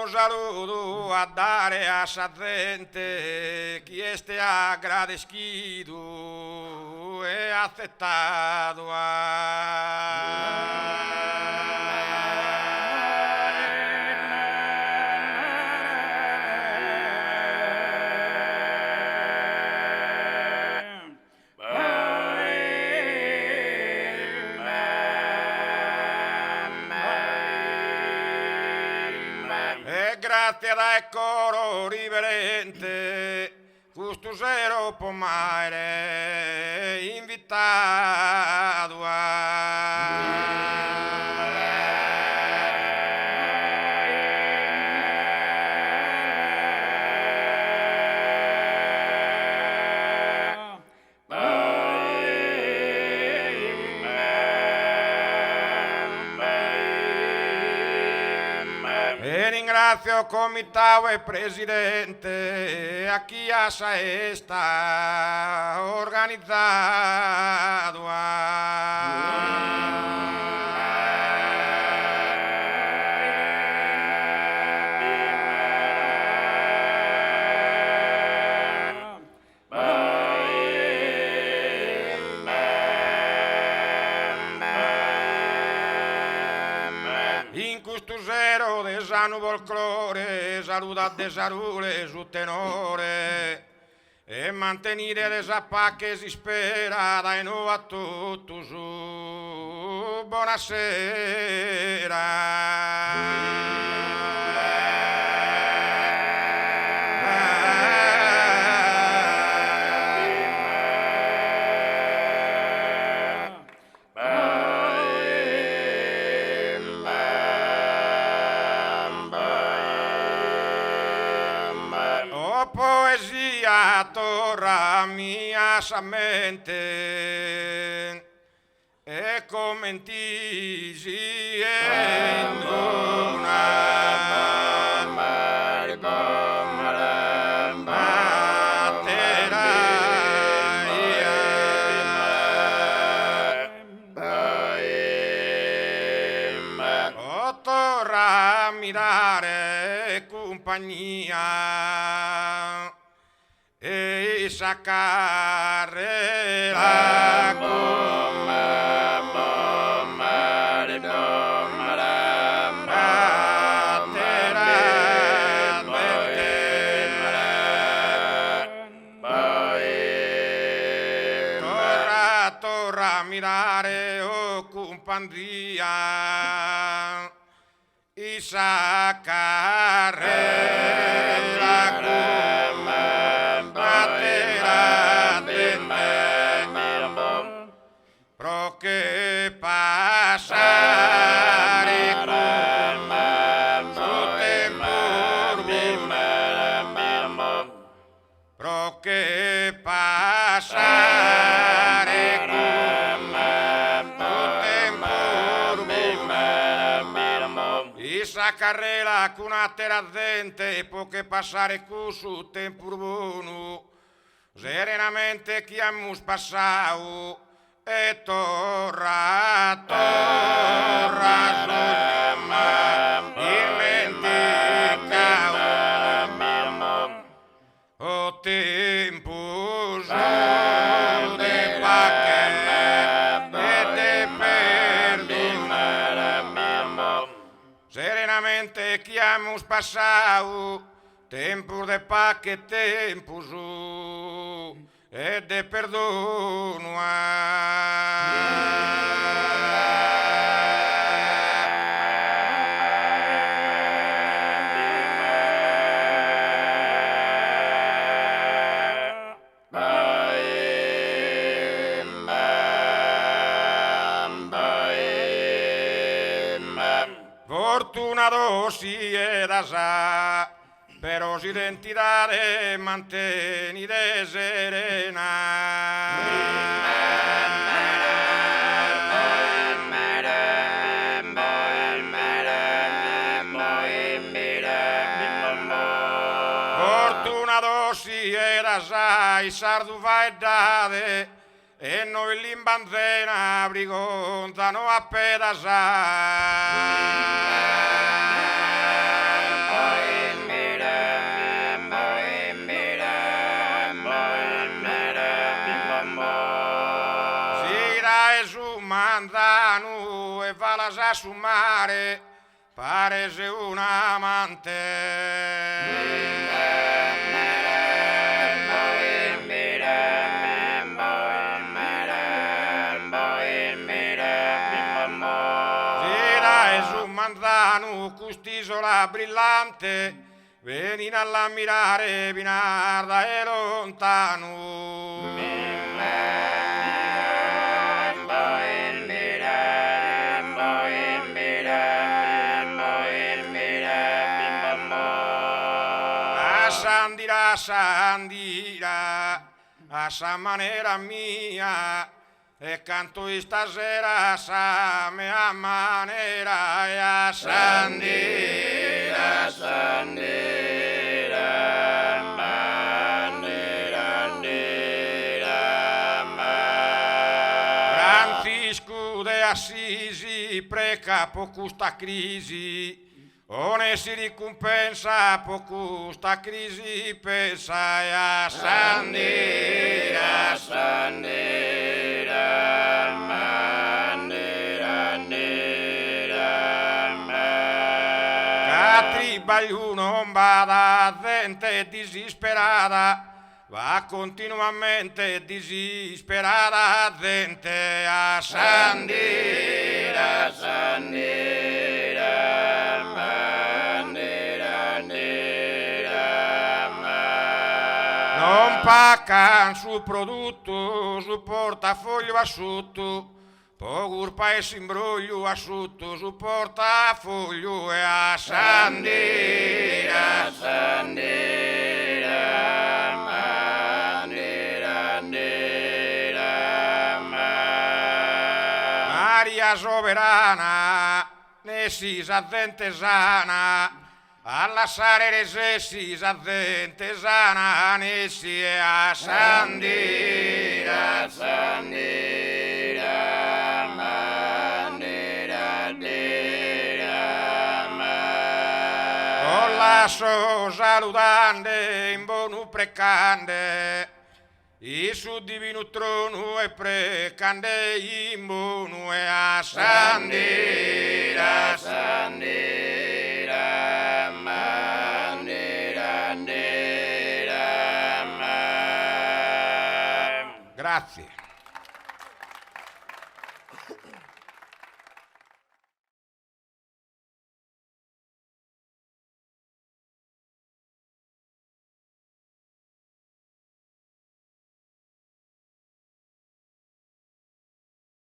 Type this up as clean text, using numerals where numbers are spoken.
saludo a dare a esa gente que esté agradecido e aceptado E grazie dal coro riverente, questo zero pomare invitato E ringrazio comitato e presidente a chi a sta organizzato. In questo zero de sano folklore, saluta de sarule su tenore e mantenere le sappa che si spera dai nuovo a tutto su. Oh poesia torra mia sa mente e commenti in torra a mirare compagnia e saccare la torra a mirare o compagnia e saccare la pro che passare su tempo pro che passare su tempo e sa carrera con una terra gente può che passare su tempo buono serenamente chi abbiamo passato e torra dimenticavo o tempo su de pacche e de perdono serenamente chi abbiamo passato tempo de pacche tempo su e de perdono fortunato si era sa però si identità mantenere serena. Fortunato si era sa i sardu faedade e noi l'imbanzena brigontano a pedasà. manzano e va a sul mare, parese un amante. Manzano, quest'isola brillante, venire all'ammirare Pinarda e lontano. A Sandira, a sa manera mia, e canto stasera sa mia manera e a Sandira, Sandira, manera, Francisco de Assisi preca poco sta crisi, one si ricompensa poco sta crisi, pensa e a Sandira, Sandira. Bagliuno bada, gente disperata, va continuamente disperata, gente a Sandira, Sandira, manera, non paccan su prodotto, su portafoglio asciutto, poco paese imbroglio asciutto su portafoglio e a Sandira, Sandira, manera, Maria soverana, ne si gente sana, alla sare resessi gente sana, ne si e a Sandira, Sandira. So salutande in buonu precande, i su divino trono e precande in buonu e a Sandira, Sandira, manera, Grazie.